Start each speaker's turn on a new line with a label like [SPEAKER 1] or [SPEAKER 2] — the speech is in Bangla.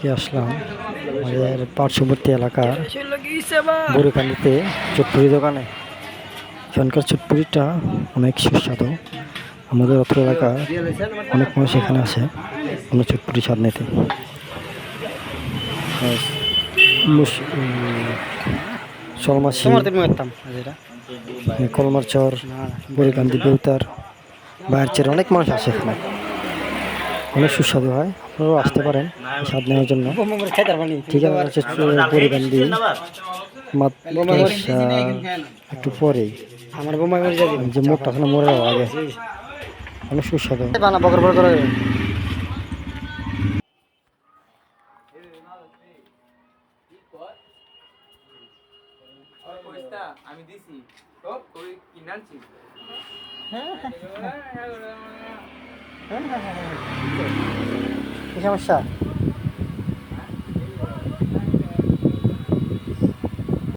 [SPEAKER 1] আজকে আসলাম আমাদের পার্শ্ববর্তী এলাকার বড়িকান্দিতে চটপুরি দোকানে। এখানকার চটপুরিটা অনেক সুস্বাদু। আমাদের অত্র এলাকার অনেক মানুষ এখানে আসে আমরা চটপুরি স্বাদ নিতে। শলমাছি, কলমার চর, বড়িকান্দি, বেউতার, বাইরের অনেক মানুষ আসে এখানে। অনেক সুস্বাদু হয়, আপনারাও আসতে পারেন স্বাদ নেওয়ার জন্য। ঠিকানা হচ্ছে বড়িকান্দি, মাদ্রাসা একটু পরেই যে মোড়টা আছে না, মোড়ের আগে। অনেক সুস্বাদু।
[SPEAKER 2] আমি দিছি তো তুই কিনে আনছিস।
[SPEAKER 1] কি সমস্যা?